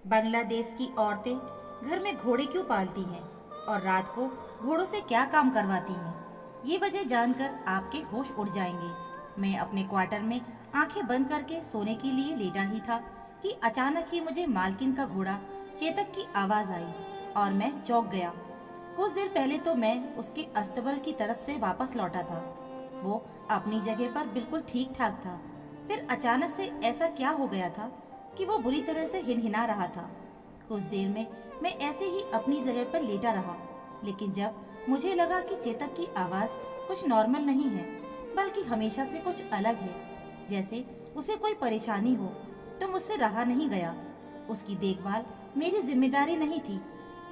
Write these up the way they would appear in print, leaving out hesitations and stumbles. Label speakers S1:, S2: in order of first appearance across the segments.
S1: बांग्लादेश की औरतें घर में घोड़े क्यों पालती हैं और रात को घोड़ों से क्या काम करवाती हैं, ये वजह जानकर आपके होश उड़ जाएंगे। मैं अपने क्वार्टर में आंखें बंद करके सोने के लिए लेटा ही था कि अचानक ही मुझे मालकिन का घोड़ा चेतक की आवाज आई और मैं चौंक गया। कुछ देर पहले तो मैं उसके अस्तबल की तरफ से वापस लौटा था। वो अपनी जगह पर बिल्कुल ठीक ठाक था। फिर अचानक से ऐसा क्या हो गया था कि वो बुरी तरह से हिनहिना रहा था। कुछ देर में मैं ऐसे ही अपनी जगह पर लेटा रहा, लेकिन जब मुझे लगा कि चेतक की आवाज कुछ नॉर्मल नहीं है बल्कि हमेशा से कुछ अलग है, जैसे उसे कोई परेशानी हो, तो मुझसे रहा नहीं गया। उसकी देखभाल मेरी जिम्मेदारी नहीं थी,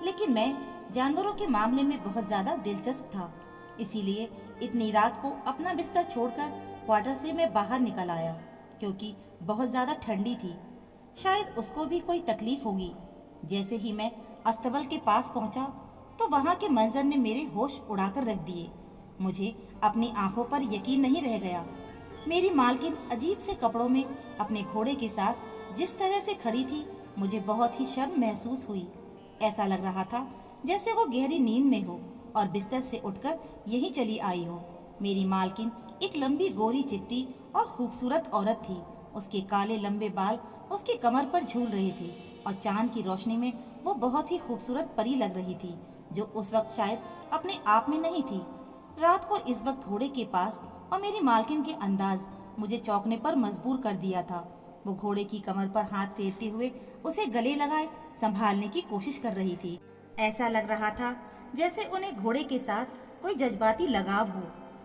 S1: लेकिन मैं जानवरों के मामले में बहुत ज्यादा दिलचस्प था। इसीलिए इतनी रात को अपना बिस्तर छोड़कर क्वार्टर से मैं बाहर निकल आया, क्योंकि बहुत ज्यादा ठंडी थी। शायद उसको भी कोई तकलीफ होगी। जैसे ही मैं अस्तबल के पास पहुंचा तो वहां के मंजर ने मेरे होश उड़ाकर रख दिए। मुझे अपनी आंखों पर यकीन नहीं रह गया। मेरी मालकिन अजीब से कपड़ों में अपने घोड़े के साथ जिस तरह से खड़ी थी, मुझे बहुत ही शर्म महसूस हुई। ऐसा लग रहा था जैसे वो गहरी नींद में हो और बिस्तर से उठकर यहीं चली आई हो। मेरी मालकिन एक लंबी गोरी चिट्टी और खूबसूरत औरत थी। उसके काले लंबे बाल उसकी कमर पर झूल रहे थे और चांद की रोशनी में वो बहुत ही खूबसूरत परी लग रही थी, जो उस वक्त शायद अपने आप में नहीं थी। रात को इस वक्त घोड़े के पास और मेरी मालकिन के अंदाज मुझे चौंकने पर मजबूर कर दिया था। वो घोड़े की कमर पर हाथ फेरते हुए उसे गले लगाए संभालने की कोशिश कर रही थी। ऐसा लग रहा था जैसे उन्हें घोड़े के साथ कोई जज्बाती लगाव हो।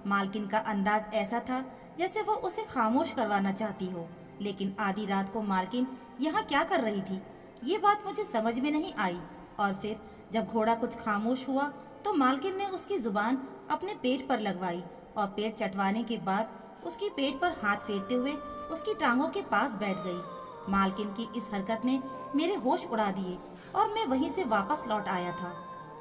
S1: मालकिन का अंदाज ऐसा था जैसे वो उसे खामोश करवाना चाहती हो। लेकिन आधी रात को मालकिन यहाँ क्या कर रही थी, ये बात मुझे समझ में नहीं आई। और फिर जब घोड़ा कुछ खामोश हुआ तो मालकिन ने उसकी जुबान अपने पेट पर लगवाई और पेट चटवाने के बाद उसकी पेट पर हाथ फेरते हुए उसकी टांगों के पास बैठ गई। मालकिन की इस हरकत ने मेरे होश उड़ा दिए और मैं वहीं से वापस लौट आया था।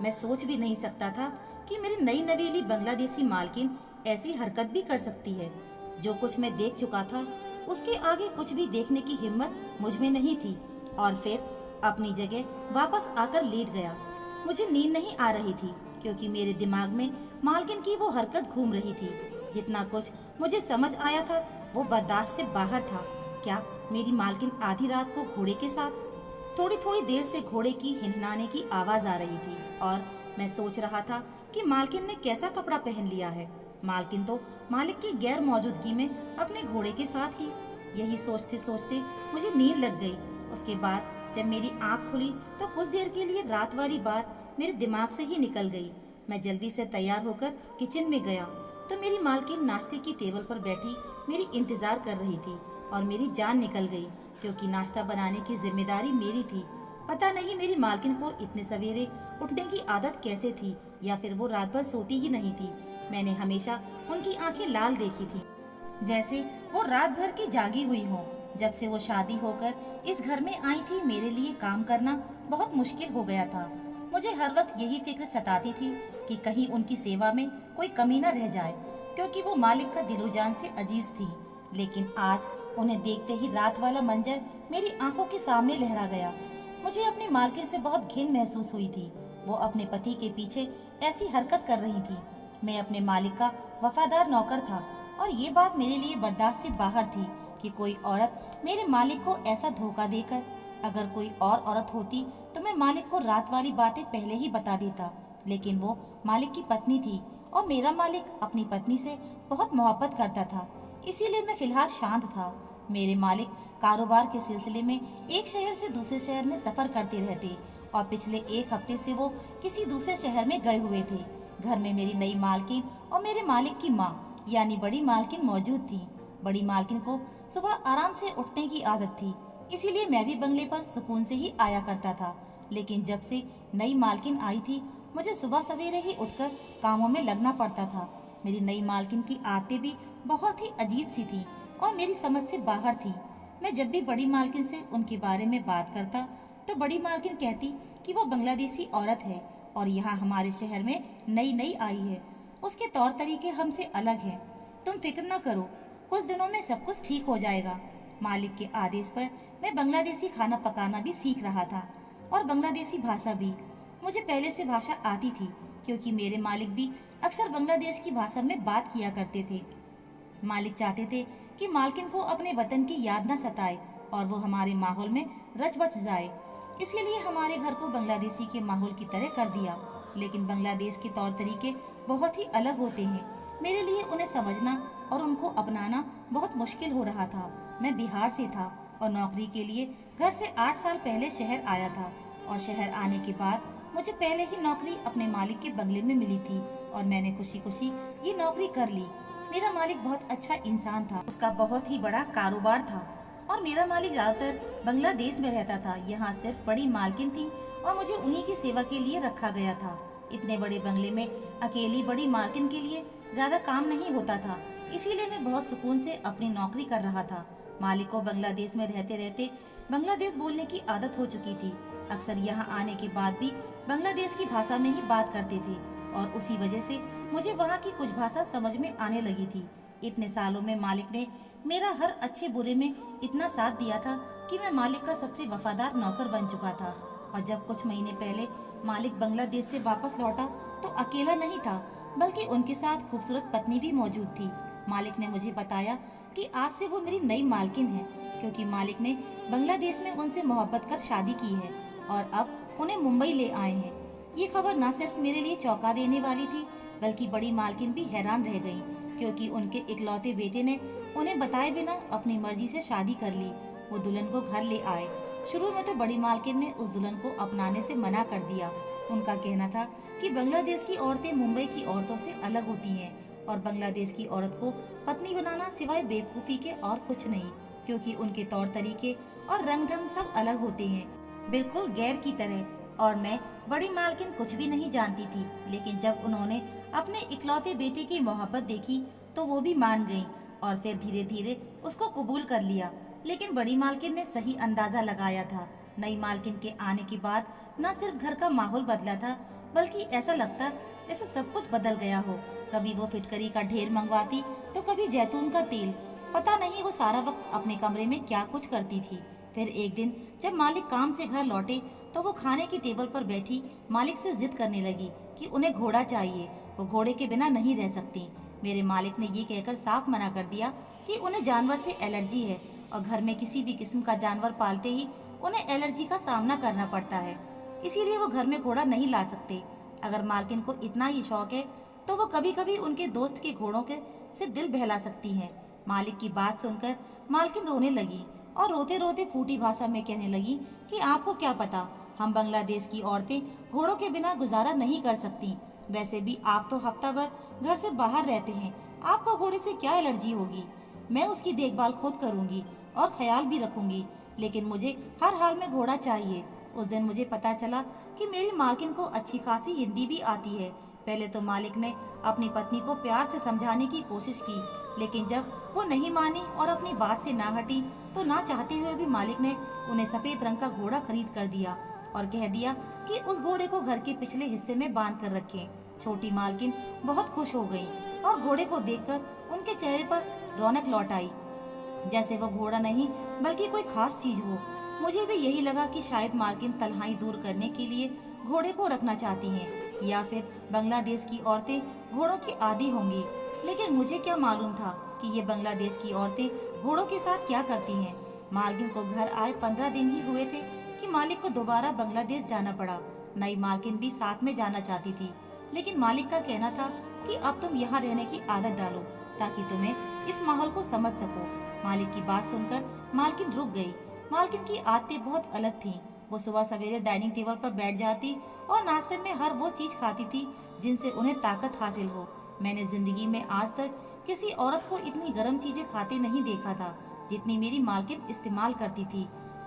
S1: मैं सोच भी नहीं सकता था कि मेरी नई नवेली बांग्लादेशी मालकिन ऐसी हरकत भी कर सकती है। जो कुछ मैं देख चुका था उसके आगे कुछ भी देखने की हिम्मत मुझ में नहीं थी और फिर अपनी जगह वापस आकर लेट गया। मुझे नींद नहीं आ रही थी क्योंकि मेरे दिमाग में मालकिन की वो हरकत घूम रही थी। जितना कुछ मुझे समझ आया था वो बर्दाश्त से बाहर था। क्या मेरी मालकिन आधी रात को घोड़े के साथ? थोड़ी थोड़ी देर से घोड़े की हिनहिनाने की आवाज आ रही थी और मैं सोच रहा था कि मालकिन ने कैसा कपड़ा पहन लिया है। मालकिन तो मालिक की गैर मौजूदगी में अपने घोड़े के साथ ही। यही सोचते सोचते मुझे नींद लग गई। उसके बाद जब मेरी आंख खुली तो कुछ देर के लिए रात वाली बात मेरे दिमाग से ही निकल गई। मैं जल्दी से तैयार होकर किचन में गया तो मेरी मालकिन नाश्ते की टेबल पर बैठी मेरी इंतजार कर रही थी और मेरी जान निकल गई क्योंकि नाश्ता बनाने की जिम्मेदारी मेरी थी। पता नहीं मेरी मालकिन को इतने सवेरे उठने की आदत कैसे थी, या फिर वो रात भर सोती ही नहीं थी। मैंने हमेशा उनकी आंखें लाल देखी थी, जैसे वो रात भर की जागी हुई हो। जब से वो शादी होकर इस घर में आई थी, मेरे लिए काम करना बहुत मुश्किल हो गया था। मुझे हर वक्त यही फिक्र सताती थी कि कहीं उनकी सेवा में कोई कमी न रह जाए, क्योंकि वो मालिक का दिलो जान से अजीज थी। लेकिन आज उन्हें देखते ही रात वाला मंजर मेरी आंखों के सामने लहरा गया। मुझे अपनी मालकिन से बहुत घिन महसूस हुई थी। वो अपने पति के पीछे ऐसी हरकत कर रही थी। मैं अपने मालिक का वफादार नौकर था और ये बात मेरे लिए बर्दाश्त से बाहर थी कि कोई औरत मेरे मालिक को ऐसा धोखा देकर। अगर कोई और औरत होती तो मैं मालिक को रात वाली बातें पहले ही बता देता, लेकिन वो मालिक की पत्नी थी और मेरा मालिक अपनी पत्नी से बहुत मोहब्बत करता था। इसीलिए मैं फिलहाल शांत था। मेरे मालिक कारोबार के सिलसिले में एक शहर से दूसरे शहर में सफर करते रहते और पिछले एक हफ्ते से वो किसी दूसरे शहर में गए हुए थे। घर में मेरी नई मालकिन और मेरे मालिक की माँ यानी बड़ी मालकिन मौजूद थी। बड़ी मालकिन को सुबह आराम से उठने की आदत थी, इसीलिए मैं भी बंगले पर सुकून से ही आया करता था। लेकिन जब से नई मालकिन आई थी, मुझे सुबह सवेरे ही उठकर कामों में लगना पड़ता था। मेरी नई मालकिन की आदतें भी बहुत ही अजीब सी थी और मेरी समझ से बाहर थी। मैं जब भी बड़ी मालकिन से उनके बारे में बात करता तो बड़ी मालकिन कहती कि वो बांग्लादेशी औरत है और यहाँ हमारे शहर में नई नई आई है। उसके तौर तरीके हमसे अलग हैं। तुम फिक्र न करो, कुछ दिनों में सब कुछ ठीक हो जाएगा। मालिक के आदेश पर मैं बांग्लादेशी खाना पकाना भी सीख रहा था और बांग्लादेशी भाषा भी। मुझे पहले से भाषा आती थी क्योंकि मेरे मालिक भी अक्सर बांग्लादेश की भाषा में बात किया करते थे। मालिक चाहते थे कि मालकिन को अपने वतन की याद न सताए और वो हमारे माहौल में रच बच जाए। इसीलिए हमारे घर को बांग्लादेशी के माहौल की तरह कर दिया। लेकिन बांग्लादेश के तौर तरीके बहुत ही अलग होते हैं। मेरे लिए उन्हें समझना और उनको अपनाना बहुत मुश्किल हो रहा था। मैं बिहार से था और नौकरी के लिए घर से 8 साल पहले शहर आया था और शहर आने के बाद मुझे पहले ही नौकरी अपने मालिक के बंगले में मिली थी और मैंने खुशी खुशी ये नौकरी कर ली। मेरा मालिक बहुत अच्छा इंसान था, उसका बहुत ही बड़ा कारोबार था और मेरा मालिक ज्यादातर बांग्लादेश में रहता था। यहाँ सिर्फ बड़ी मालकिन थी और मुझे उन्हीं की सेवा के लिए रखा गया था। इतने बड़े बंगले में अकेली बड़ी मालकिन के लिए ज्यादा काम नहीं होता था, इसीलिए मैं बहुत सुकून से अपनी नौकरी कर रहा था। मालिक को बांग्लादेश में रहते रहते बांग्लादेश बोलने की आदत हो चुकी थी। अक्सर यहाँ आने के बाद भी बांग्लादेश की भाषा में ही बात करते थे और उसी वजह से मुझे वहाँ की कुछ भाषा समझ में आने लगी थी। इतने सालों में मालिक ने मेरा हर अच्छे बुरे में इतना साथ दिया था कि मैं मालिक का सबसे वफादार नौकर बन चुका था। और जब कुछ महीने पहले मालिक बांग्लादेश से वापस लौटा तो अकेला नहीं था, बल्कि उनके साथ खूबसूरत पत्नी भी मौजूद थी। मालिक ने मुझे बताया कि आज से वो मेरी नई मालकिन है, क्योंकि मालिक ने बांग्लादेश में उनसे मोहब्बत कर शादी की है और अब उन्हें मुंबई ले आए हैं। ये खबर न सिर्फ मेरे लिए चौंका देने वाली थी, बल्कि बड़ी मालकिन भी हैरान रह गई, क्योंकि उनके इकलौते बेटे ने उन्हें बताए बिना अपनी मर्जी से शादी कर ली। वो दुल्हन को घर ले आए। शुरू में तो बड़ी मालकिन ने उस दुल्हन को अपनाने से मना कर दिया। उनका कहना था कि बांग्लादेश की औरतें मुंबई की औरतों से अलग होती हैं और बांग्लादेश की औरत को पत्नी बनाना सिवाय बेवकूफ़ी के और कुछ नहीं, क्योंकि उनके तौर तरीके और रंग ढंग सब अलग होते हैं, बिल्कुल गैर की तरह। और मैं बड़ी मालकिन कुछ भी नहीं जानती थी, लेकिन जब उन्होंने अपने इकलौते बेटे की मोहब्बत देखी तो वो भी मान गईं और फिर धीरे धीरे उसको कबूल कर लिया। लेकिन बड़ी मालकिन ने सही अंदाजा लगाया था। नई मालकिन के आने के बाद न सिर्फ घर का माहौल बदला था, बल्कि ऐसा लगता जैसे सब कुछ बदल गया हो। कभी वो फिटकरी का ढेर मंगवाती तो कभी जैतून का तेल। पता नहीं वो सारा वक्त अपने कमरे में क्या कुछ करती थी। फिर एक दिन जब मालिक काम से घर लौटे तो वो खाने की टेबल पर बैठी मालिक से जिद करने लगी कि उन्हें घोड़ा चाहिए, वो घोड़े के बिना नहीं रह सकती। मेरे मालिक ने ये कहकर साफ मना कर दिया कि उन्हें जानवर से एलर्जी है और घर में किसी भी किस्म का जानवर पालते ही उन्हें एलर्जी का सामना करना पड़ता है, इसीलिए वो घर में घोड़ा नहीं ला सकते। अगर मालकिन को इतना ही शौक है तो वो कभी कभी उनके दोस्त के घोड़ों के से दिल बहला सकती हैं। मालिक की बात सुनकर मालकिन रोने लगी और रोते रोते फूटी भाषा में कहने लगी कि आपको क्या पता, हम बांग्लादेश की औरतें घोड़ों के बिना गुजारा नहीं कर सकती। वैसे भी आप तो हफ्ता भर घर से बाहर रहते हैं, आपको घोड़े से क्या एलर्जी होगी। मैं उसकी देखभाल खुद करूंगी और ख्याल भी रखूंगी, लेकिन मुझे हर हाल में घोड़ा चाहिए। उस दिन मुझे पता चला कि मेरी मालकिन को अच्छी खासी हिंदी भी आती है। पहले तो मालिक ने अपनी पत्नी को प्यार से समझाने की कोशिश की, लेकिन जब वो नहीं मानी और अपनी बात से ना हटी तो ना चाहते हुए भी मालिक ने उन्हें सफेद रंग का घोड़ा खरीद कर दिया और कह दिया कि उस घोड़े को घर के पिछले हिस्से में बांध कर रखें। छोटी मालकिन बहुत खुश हो गई और घोड़े को देखकर उनके चेहरे पर रौनक लौट आई, जैसे वो घोड़ा नहीं बल्कि कोई खास चीज हो। मुझे भी यही लगा कि शायद मालकिन तन्हाई दूर करने के लिए घोड़े को रखना चाहती हैं, या फिर बांग्लादेश की औरतें घोड़ों की आदी होंगी। लेकिन मुझे क्या मालूम था कि ये बांग्लादेश की औरतें घोड़ों के साथ क्या करती हैं। मालकिन को घर आए 15 दिन ही हुए थे कि मालिक को दोबारा बांग्लादेश जाना पड़ा। नई मालकिन भी साथ में जाना चाहती थी, लेकिन मालिक का कहना था कि अब तुम यहाँ रहने की आदत डालो ताकि तुम्हें इस माहौल को समझ सको। मालिक की बात सुनकर मालकिन रुक गई। मालकिन की आदतें बहुत अलग थीं। वो सुबह सवेरे डाइनिंग टेबल पर बैठ जाती और नाश्ते में हर वो चीज खाती थी जिनसे उन्हें ताकत हासिल हो। मैंने जिंदगी में आज तक किसी औरत को इतनी गर्म चीजें खाते नहीं देखा था जितनी मेरी मालकिन इस्तेमाल करती थी।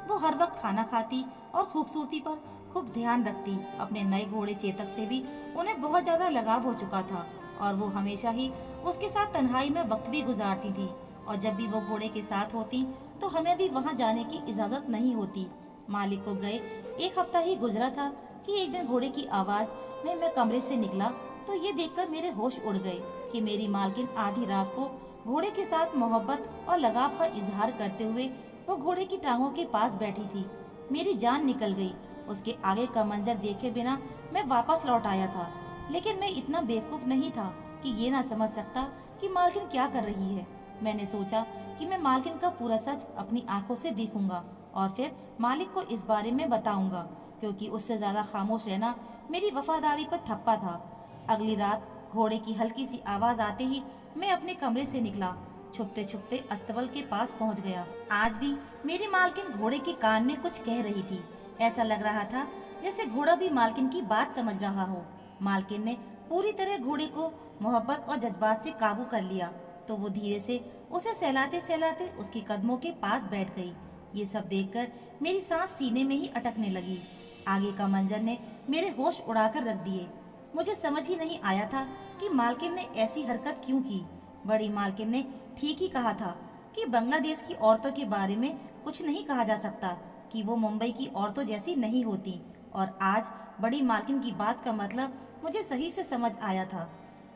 S1: वो हर वक्त खाना खाती और खूबसूरती पर खूब ध्यान रखती। अपने नए घोड़े चेतक से भी उन्हें बहुत ज्यादा लगाव हो चुका था और वो हमेशा ही उसके साथ तन्हाई में वक्त भी गुजारती थी। और जब भी वो घोड़े के साथ होती तो हमें भी वहाँ जाने की इजाजत नहीं होती। मालिक को गए 1 हफ्ता ही गुजरा था कि एक दिन घोड़े की आवाज में मैं कमरे से निकला तो ये देखकर मेरे होश उड़ गए कि मेरी मालकिन आधी रात को घोड़े के साथ मोहब्बत और लगाव का इजहार करते हुए वो घोड़े की टांगों के पास बैठी थी। मेरी जान निकल गई। उसके आगे का मंजर देखे बिना मैं वापस लौट आया था, लेकिन मैं इतना बेवकूफ नहीं था कि ये ना समझ सकता कि मालकिन क्या कर रही है। मैंने सोचा कि मैं मालकिन का पूरा सच अपनी आंखों से देखूंगा और फिर मालिक को इस बारे में बताऊंगा, क्योंकि उससे ज्यादा खामोश रहना मेरी वफादारी पर थप्पा था। अगली रात घोड़े की हल्की सी आवाज आते ही मैं अपने कमरे से निकला। छुपते छुपते अस्तबल के पास पहुंच गया। आज भी मेरी मालकिन घोड़े के कान में कुछ कह रही थी। ऐसा लग रहा था जैसे घोड़ा भी मालकिन की बात समझ रहा हो। मालकिन ने पूरी तरह घोड़े को मोहब्बत और जज्बात से काबू कर लिया, तो वो धीरे से उसे सहलाते सहलाते उसके कदमों के पास बैठ गई। ये सब देखकर मेरी सांस सीने में ही अटकने लगी। आगे का मंजर ने मेरे होश उड़ाकर रख दिए। मुझे समझ ही नहीं आया था कि मालकिन ने ऐसी हरकत क्यों की। बड़ी मालकिन ने ठीक ही कहा था कि बांग्लादेश की औरतों के बारे में कुछ नहीं कहा जा सकता कि वो मुंबई की औरतों जैसी नहीं होती, और आज बड़ी मालकिन की बात का मतलब मुझे सही से समझ आया था।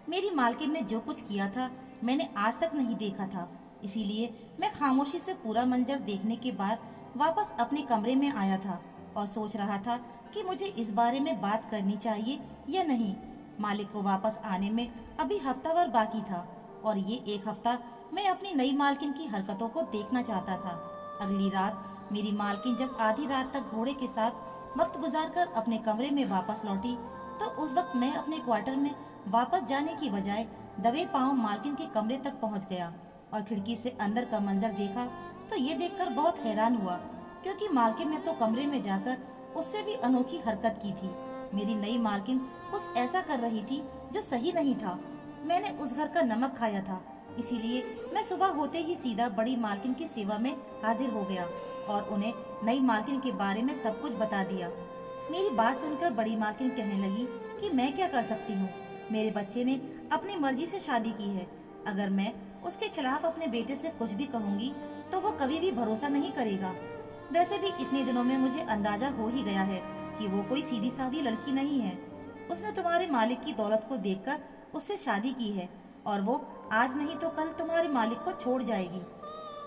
S1: मेरी मालकिन ने जो कुछ किया था मैंने आज तक नहीं देखा था, इसीलिए मैं खामोशी से पूरा मंजर देखने के बाद वापस अपने कमरे में आया था और सोच रहा था कि मुझे इस बारे में बात करनी चाहिए या नहीं। मालिक को वापस आने में अभी हफ्ता भर बाकी था और ये एक हफ्ता मैं अपनी नई मालकिन की हरकतों को देखना चाहता था। अगली रात मेरी मालकिन जब आधी रात तक घोड़े के साथ वक्त गुजारकर अपने कमरे में वापस लौटी, तो उस वक्त मैं अपने क्वार्टर में वापस जाने की बजाय दबे पांव मालकिन के कमरे तक पहुंच गया और खिड़की से अंदर का मंजर देखा तो ये देखकर बहुत हैरान हुआ, क्योंकि मालकिन ने तो कमरे में जाकर उससे भी अनोखी हरकत की थी। मेरी नई मालकिन कुछ ऐसा कर रही थी जो सही नहीं था। मैंने उस घर का नमक खाया था, इसीलिए मैं सुबह होते ही सीधा बड़ी मालकिन की सेवा में हाजिर हो गया और उन्हें नई मालकिन के बारे में सब कुछ बता दिया। मेरी बात सुनकर बड़ी मालकिन कहने लगी कि मैं क्या कर सकती हूँ। मेरे बच्चे ने अपनी मर्जी से शादी की है। अगर मैं उसके खिलाफ अपने बेटे से कुछ भी कहूँगी तो वो कभी भी भरोसा नहीं करेगा। वैसे भी इतने दिनों में मुझे अंदाजा हो ही गया है कि वो कोई सीधी सादी लड़की नहीं है। उसने तुम्हारे मालिक की दौलत को देखकर उससे शादी की है और वो आज नहीं तो कल तुम्हारे मालिक को छोड़ जाएगी।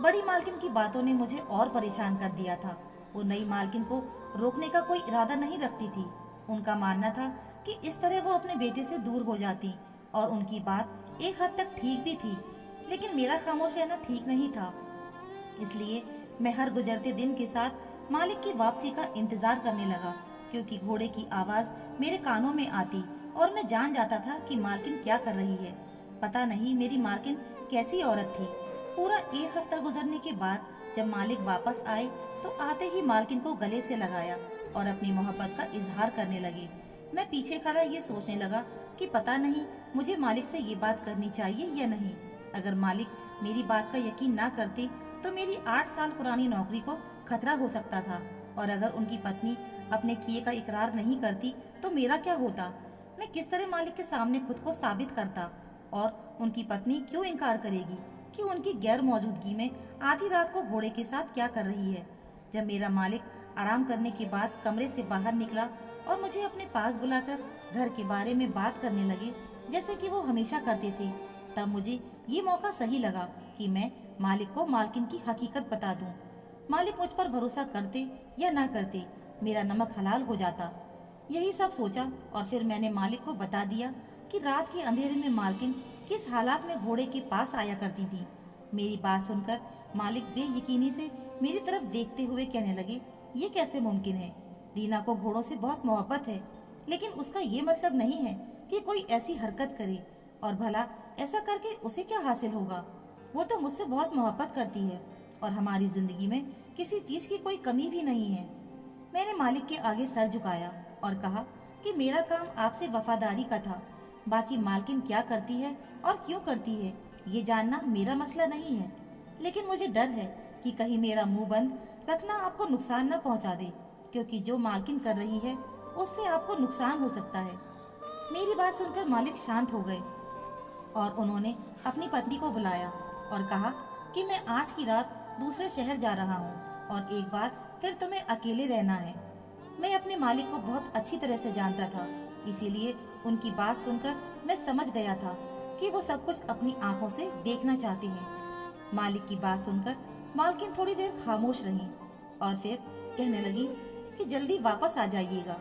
S1: बड़ी मालकिन की बातों ने मुझे और परेशान कर दिया था। वो नई मालकिन को रोकने का कोई इरादा नहीं रखती थी। उनका मानना था कि इस तरह वो अपने बेटे से दूर हो जाती, और उनकी बात एक हद तक ठीक भी थी, लेकिन मेरा खामोश रहना ठीक नहीं था। इसलिए मैं हर गुजरते दिन के साथ मालिक की वापसी का इंतजार करने लगा, क्योंकि घोड़े की आवाज मेरे कानों में आती और मैं जान जाता था कि मालकिन क्या कर रही है। पता नहीं मेरी मालकिन कैसी औरत थी। पूरा एक हफ्ता गुजरने के बाद जब मालिक वापस आए तो आते ही मालकिन को गले से लगाया और अपनी मोहब्बत का इजहार करने लगे। मैं पीछे खड़ा ये सोचने लगा कि पता नहीं मुझे मालिक से ये बात करनी चाहिए या नहीं। अगर मालिक मेरी बात का यकीन ना करते तो मेरी 8 साल पुरानी नौकरी को खतरा हो सकता था, और अगर उनकी पत्नी अपने किए का इकरार नहीं करती तो मेरा क्या होता। मैं किस तरह मालिक के सामने खुद को साबित करता, और उनकी पत्नी क्यों इनकार करेगी कि उनकी गैर मौजूदगी में आधी रात को घोड़े के साथ क्या कर रही है। जब मेरा मालिक आराम करने के बाद कमरे से बाहर निकला और मुझे अपने पास बुलाकर घर के बारे में बात करने लगे जैसे कि वो हमेशा करते थे, तब मुझे ये मौका सही लगा कि मैं मालिक को मालकिन की हकीकत बता दूं। मालिक मुझ पर भरोसा करते या ना करते, मेरा नमक हलाल हो जाता। यही सब सोचा और फिर मैंने मालिक को बता दिया कि रात के अंधेरे में मालकिन किस हालात में घोड़े के पास आया करती थी। मेरी बात सुनकर मालिक बेयकीनी से मेरी तरफ देखते हुए कहने लगे, ये कैसे मुमकिन है? रीना को घोड़ों से बहुत मोहब्बत है, लेकिन उसका ये मतलब नहीं है कि कोई ऐसी हरकत करे, और भला ऐसा करके उसे क्या हासिल होगा? वो तो मुझसे बहुत मोहब्बत करती है और हमारी जिंदगी में किसी चीज की कोई कमी भी नहीं है। मैंने मालिक के आगे सर झुकाया और कहा कि मेरा काम आपसे वफादारी का था। बाकी मालकिन क्या करती है और क्यों करती है ये जानना मेरा मसला नहीं है, लेकिन मुझे डर है कि कहीं मेरा मुंह बंद रखना आपको नुकसान न पहुंचा दे, क्योंकि जो मालकिन कर रही है उससे आपको नुकसान हो सकता है। मेरी बात सुनकर मालिक शांत हो गए और उन्होंने अपनी पत्नी को बुलाया और कहा कि मैं आज की रात दूसरे शहर जा रहा हूँ और एक बार फिर तुम्हें अकेले रहना है। मैं अपने मालिक को बहुत अच्छी तरह से जानता था, इसीलिए उनकी बात सुनकर मैं समझ गया था कि वो सब कुछ अपनी आंखों से देखना चाहते हैं। मालिक की बात सुनकर मालकिन थोड़ी देर खामोश रही और फिर कहने लगी कि जल्दी वापस आ जाइएगा।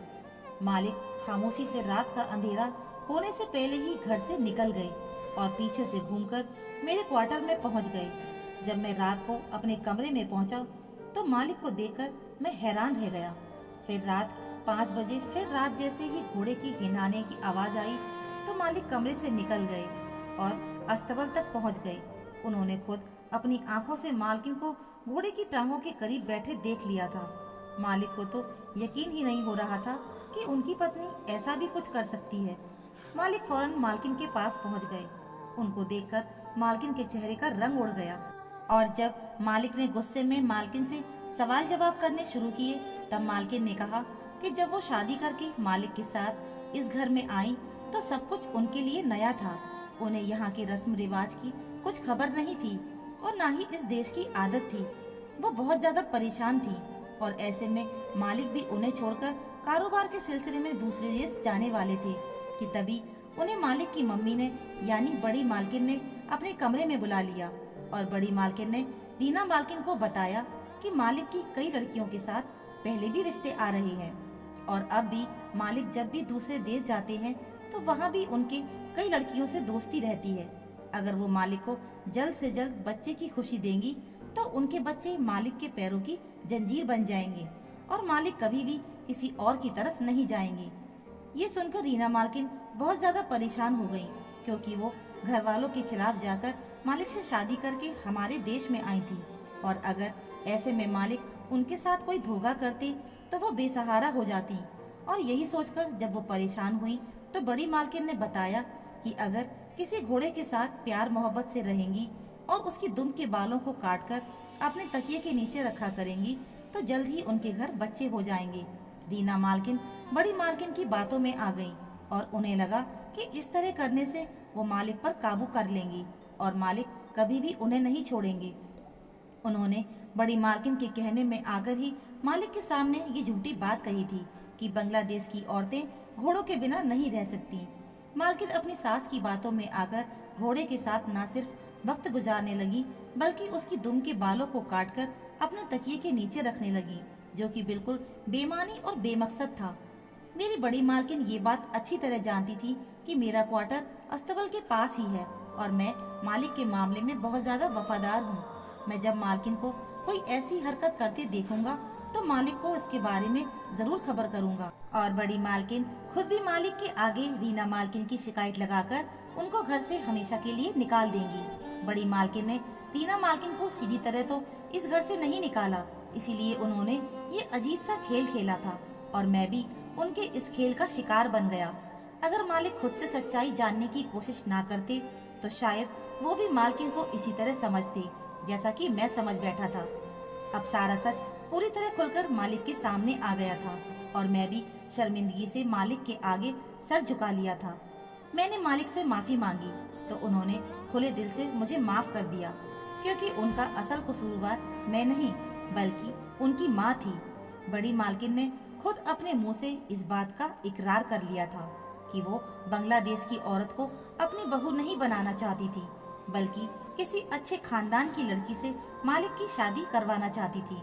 S1: मालिक खामोशी से रात का अंधेरा होने से पहले ही घर से निकल गए और पीछे से घूमकर मेरे क्वार्टर में पहुंच गए। जब मैं रात को अपने कमरे में पहुंचा तो मालिक को देखकर मैं हैरान रह गया। फिर रात 5 बजे फिर रात जैसे ही घोड़े की हिनाने की आवाज आई तो मालिक कमरे से निकल गए और अस्तबल तक पहुंच गए। उन्होंने खुद अपनी आंखों से मालकिन को घोड़े की टांगों के करीब बैठे देख लिया था। मालिक को तो यकीन ही नहीं हो रहा था कि उनकी पत्नी ऐसा भी कुछ कर सकती है। मालिक फौरन मालकिन के पास पहुंच गए। उनको देखकर मालकिन के चेहरे का रंग उड़ गया और जब मालिक ने गुस्से में मालकिन से सवाल जवाब करने शुरू किए तब मालकिन ने कहा कि जब वो शादी करके मालिक के साथ इस घर में आई तो सब कुछ उनके लिए नया था। उन्हें यहाँ के रस्म रिवाज की कुछ खबर नहीं थी और ना ही इस देश की आदत थी। वो बहुत ज्यादा परेशान थी और ऐसे में मालिक भी उन्हें छोड़कर कारोबार के सिलसिले में दूसरे देश जाने वाले थे कि तभी उन्हें मालिक की मम्मी ने यानी बड़ी मालकिन ने अपने कमरे में बुला लिया और बड़ी मालकिन ने रीना मालकिन को बताया कि मालिक की कई लड़कियों के साथ पहले भी रिश्ते आ रहे हैं और अब भी मालिक जब भी दूसरे देश जाते हैं तो वहाँ भी उनके कई लड़कियों से दोस्ती रहती है। अगर वो मालिक को जल्द से जल्द बच्चे की खुशी देंगी तो उनके बच्चे मालिक के पैरों की जंजीर बन जाएंगे और मालिक कभी भी किसी और की तरफ नहीं जाएंगे। ये सुनकर रीना मालकिन बहुत ज्यादा परेशान हो गई क्योंकि वो घर वालों के खिलाफ जाकर मालिक से शादी करके हमारे देश में आई थी और अगर ऐसे में मालिक उनके साथ कोई धोखा करते तो वो बेसहारा हो जाती। और यही सोचकर जब वो परेशान हुई तो बड़ी मालकिन ने बताया कि अगर किसी घोड़े के साथ प्यार मोहब्बत से रहेंगी और उसकी दुम के बालों को काटकर अपने तकिए के नीचे रखा करेंगी तो जल्द ही उनके घर बच्चे हो जाएंगे। रीना मालकिन बड़ी मालकिन की बातों में आ गई और उन्हें लगा कि इस तरह करने से वो मालिक पर काबू कर लेंगी और मालिक कभी भी उन्हें नहीं छोड़ेंगे। उन्होंने बड़ी मालकिन के कहने में आकर ही मालिक के सामने ये झूठी बात कही थी कि बांग्लादेश की औरतें घोड़ों के बिना नहीं रह सकती। मालकिन अपनी सास की बातों में आकर घोड़े के साथ न सिर्फ वक्त गुजारने लगी बल्कि उसकी दुम के बालों को काटकर अपने तकिए के नीचे रखने लगी, जो कि बिल्कुल बेमानी और बेमकसद था। मेरी बड़ी मालकिन ये बात अच्छी तरह जानती थी कि मेरा क्वार्टर अस्तबल के पास ही है और मैं मालिक के मामले में बहुत ज्यादा वफादार हूँ। मैं जब मालकिन को कोई ऐसी हरकत करते देखूंगा तो मालिक को इसके बारे में जरूर खबर करूंगा। और बड़ी मालकिन खुद भी मालिक के आगे रीना मालकिन की शिकायत लगाकर उनको घर से हमेशा के लिए निकाल देंगी। बड़ी मालकिन ने रीना मालकिन को सीधी तरह तो इस घर से नहीं निकाला, इसीलिए उन्होंने ये अजीब सा खेल खेला था और मैं भी उनके इस खेल का शिकार बन गया। अगर मालिक खुद से सच्चाई जानने की कोशिश ना करते तो शायद वो भी मालकिन को इसी तरह समझते जैसा कि मैं समझ बैठा था। अब सारा सच पूरी तरह खुलकर मालिक के सामने आ गया था और मैं भी शर्मिंदगी से मालिक के आगे सर झुका लिया था। मैंने मालिक से माफी मांगी तो उन्होंने खुले दिल से मुझे माफ कर दिया क्योंकि उनका असल कसूरवार मैं नहीं बल्कि उनकी माँ थी। बड़ी मालकिन ने खुद अपने मुंह से इस बात का इकरार कर लिया था कि वो बांग्लादेश की औरत को अपनी बहू नहीं बनाना चाहती थी बल्कि किसी अच्छे खानदान की लड़की से मालिक की शादी करवाना चाहती थी।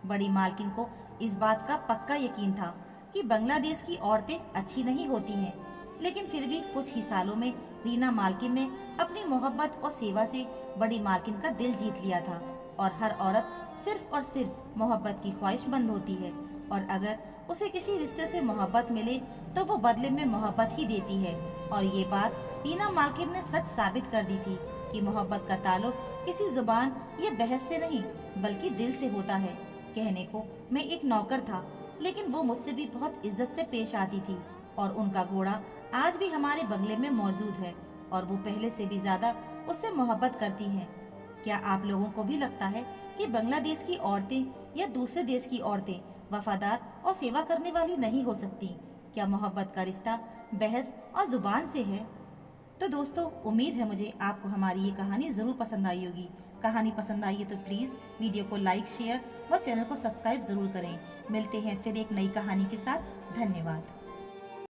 S1: बड़ी मालकिन को इस बात का पक्का यकीन था कि बांग्लादेश की औरतें अच्छी नहीं होती हैं, लेकिन फिर भी कुछ ही सालों में रीना मालकिन ने अपनी मोहब्बत और सेवा से बड़ी मालकिन का दिल जीत लिया था। और हर औरत सिर्फ और सिर्फ मोहब्बत की ख्वाहिशमंद होती है और अगर उसे किसी रिश्ते से मोहब्बत मिले तो वो बदले में मोहब्बत ही देती है। और ये बात रीना मालकिन ने सच साबित कर दी थी कि मोहब्बत का ताल्लुक किसी जुबान या बहस से नहीं बल्कि दिल से होता है। कहने को मैं एक नौकर था लेकिन वो मुझसे भी बहुत इज्जत से पेश आती थी और उनका घोड़ा आज भी हमारे बंगले में मौजूद है और वो पहले से भी ज्यादा उससे मोहब्बत करती हैं। क्या आप लोगों को भी लगता है कि बांग्लादेश की औरतें या दूसरे देश की औरतें वफादार और सेवा करने वाली नहीं हो सकती? क्या मोहब्बत का रिश्ता बहस और जुबान से है? तो दोस्तों, उम्मीद है मुझे आपको हमारी ये कहानी ज़रूर पसंद आई होगी। कहानी पसंद आई है तो प्लीज़ वीडियो को लाइक, शेयर व चैनल को सब्सक्राइब ज़रूर करें। मिलते हैं फिर एक नई कहानी के साथ। धन्यवाद।